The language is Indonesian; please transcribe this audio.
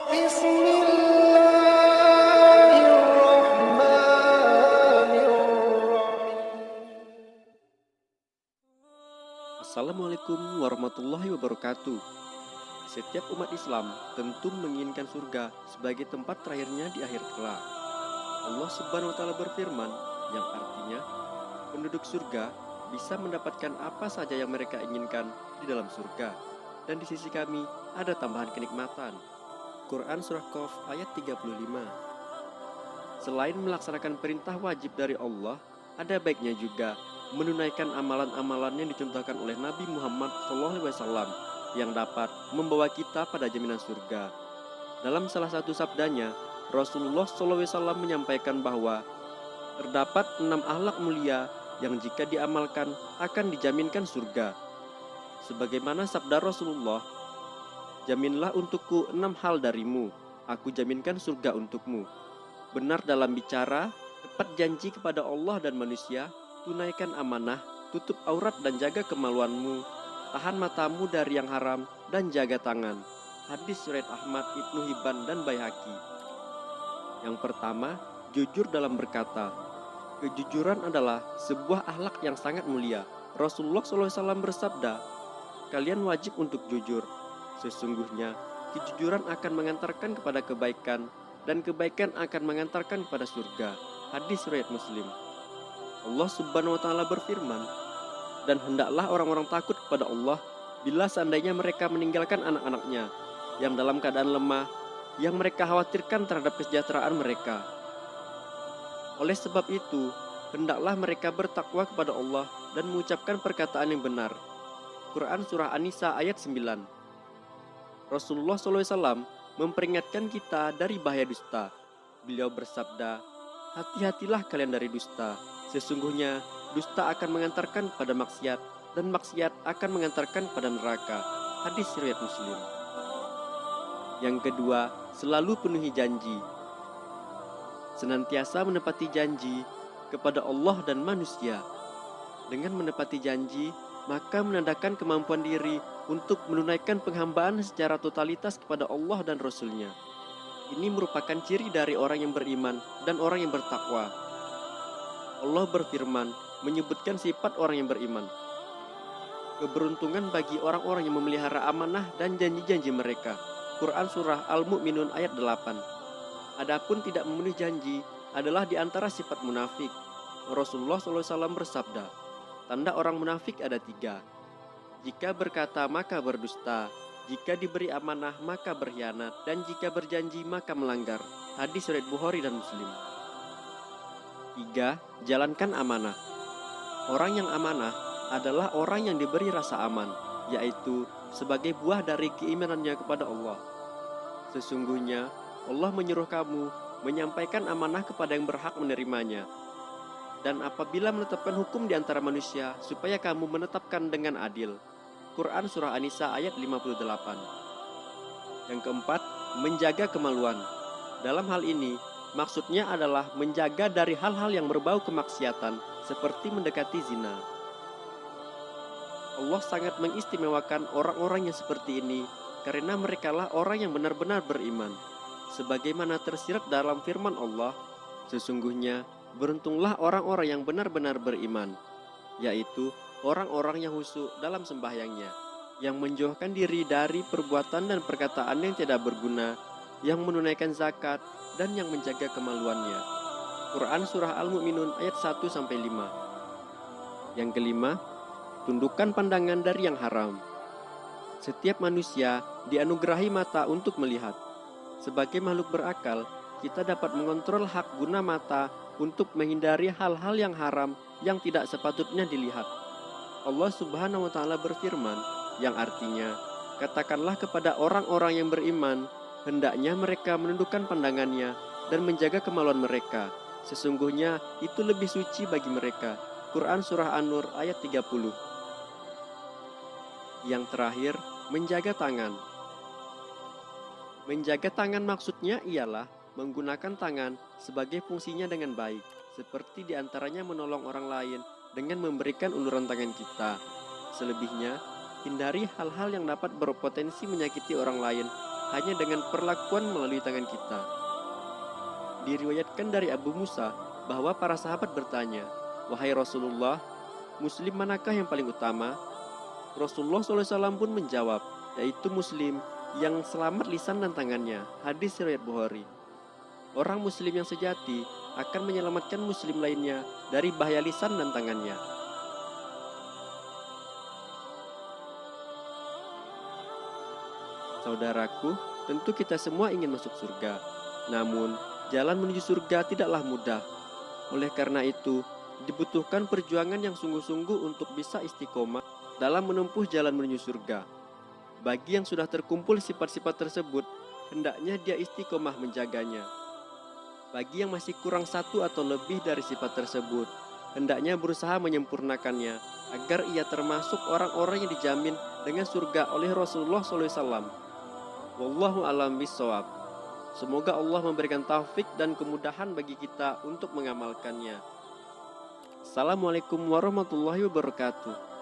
Assalamualaikum warahmatullahi wabarakatuh. Setiap umat Islam tentu menginginkan surga sebagai tempat terakhirnya di akhir kelak. Allah Subhanahu wa taala berfirman, yang artinya penduduk surga bisa mendapatkan apa saja yang mereka inginkan di dalam surga, dan di sisi kami ada tambahan kenikmatan. Quran Surah Qaf ayat 35. Selain melaksanakan perintah wajib dari Allah, ada baiknya juga menunaikan amalan-amalan yang dicontohkan oleh Nabi Muhammad SAW yang dapat membawa kita pada jaminan surga. Dalam salah satu sabdanya, Rasulullah SAW menyampaikan bahwa terdapat 6 akhlak mulia yang jika diamalkan akan dijaminkan surga. Sebagaimana sabda Rasulullah, "Jaminlah untukku 6 hal darimu, aku jaminkan surga untukmu. Benar dalam bicara, tepat janji kepada Allah dan manusia, tunaikan amanah, tutup aurat dan jaga kemaluanmu, tahan matamu dari yang haram dan jaga tangan." Hadis riwayat Ahmad, Ibnu Hibban dan Baihaqi. Yang pertama, jujur dalam berkata. Kejujuran adalah sebuah akhlak yang sangat mulia. Rasulullah SAW bersabda, "Kalian wajib untuk jujur. Sesungguhnya kejujuran akan mengantarkan kepada kebaikan, dan kebaikan akan mengantarkan kepada surga." Hadis riwayat Muslim. Allah Subhanahu wa taala berfirman, "Dan hendaklah orang-orang takut kepada Allah bila seandainya mereka meninggalkan anak-anaknya yang dalam keadaan lemah, yang mereka khawatirkan terhadap kesejahteraan mereka. Oleh sebab itu, hendaklah mereka bertakwa kepada Allah dan mengucapkan perkataan yang benar." Quran Surah An-Nisa ayat 9. Rasulullah SAW memperingatkan kita dari bahaya dusta. Beliau bersabda, "Hati-hatilah kalian dari dusta. Sesungguhnya dusta akan mengantarkan pada maksiat, dan maksiat akan mengantarkan pada neraka." Hadis riwayat Muslim. Yang kedua, selalu penuhi janji. Senantiasa menepati janji kepada Allah dan manusia. Dengan menepati janji, maka menandakan kemampuan diri untuk menunaikan penghambaan secara totalitas kepada Allah dan Rasul-Nya. Ini merupakan ciri dari orang yang beriman dan orang yang bertakwa. Allah berfirman menyebutkan sifat orang yang beriman. Keberuntungan bagi orang-orang yang memelihara amanah dan janji-janji mereka. Quran Surah Al-Mu'minun ayat 8. Adapun tidak memenuhi janji adalah di antara sifat munafik. Rasulullah SAW bersabda, tanda orang munafik ada 3. Jika berkata maka berdusta, jika diberi amanah maka berkhianat, dan jika berjanji maka melanggar. Hadis riwayat Bukhari dan Muslim. 3. Jalankan amanah. Orang yang amanah adalah orang yang diberi rasa aman, yaitu sebagai buah dari keimanannya kepada Allah. Sesungguhnya Allah menyuruh kamu menyampaikan amanah kepada yang berhak menerimanya. Dan apabila menetapkan hukum di antara manusia, supaya kamu menetapkan dengan adil. Quran Surah An-Nisa ayat 58. Yang keempat, menjaga kemaluan. Dalam hal ini, maksudnya adalah menjaga dari hal-hal yang berbau kemaksiatan, seperti mendekati zina. Allah sangat mengistimewakan orang-orang yang seperti ini, karena merekalah orang yang benar-benar beriman. Sebagaimana tersirat dalam firman Allah, sesungguhnya beruntunglah orang-orang yang benar-benar beriman, yaitu orang-orang yang khusyuk dalam sembahyangnya, yang menjauhkan diri dari perbuatan dan perkataan yang tidak berguna, yang menunaikan zakat, dan yang menjaga kemaluannya. Quran Surah Al-Mu'minun ayat 1-5. Yang kelima, tundukkan pandangan dari yang haram. Setiap manusia dianugerahi mata untuk melihat. Sebagai makhluk berakal, kita dapat mengontrol hak guna mata untuk menghindari hal-hal yang haram yang tidak sepatutnya dilihat. Allah Subhanahu wa taala berfirman, yang artinya, katakanlah kepada orang-orang yang beriman, hendaknya mereka menundukkan pandangannya dan menjaga kemaluan mereka. Sesungguhnya itu lebih suci bagi mereka. Quran Surah An-Nur ayat 30. Yang terakhir, menjaga tangan. Menjaga tangan maksudnya ialah menggunakan tangan sebagai fungsinya dengan baik, seperti diantaranya menolong orang lain dengan memberikan uluran tangan kita. Selebihnya, hindari hal-hal yang dapat berpotensi menyakiti orang lain hanya dengan perlakuan melalui tangan kita. Diriwayatkan dari Abu Musa bahwa para sahabat bertanya, "Wahai Rasulullah, Muslim manakah yang paling utama?" Rasulullah SAW pun menjawab, yaitu Muslim yang selamat lisan dan tangannya. Hadis riwayat Bukhari. Orang Muslim yang sejati akan menyelamatkan Muslim lainnya dari bahaya lisan dan tangannya. Saudaraku, tentu kita semua ingin masuk surga. Namun, jalan menuju surga tidaklah mudah. Oleh karena itu, dibutuhkan perjuangan yang sungguh-sungguh untuk bisa istiqomah dalam menempuh jalan menuju surga. Bagi yang sudah terkumpul sifat-sifat tersebut, hendaknya dia istiqomah menjaganya. Bagi yang masih kurang satu atau lebih dari sifat tersebut, hendaknya berusaha menyempurnakannya agar ia termasuk orang-orang yang dijamin dengan surga oleh Rasulullah SAW. Wallahu a'lam bishawab. Semoga Allah memberikan taufik dan kemudahan bagi kita untuk mengamalkannya. Assalamualaikum warahmatullahi wabarakatuh.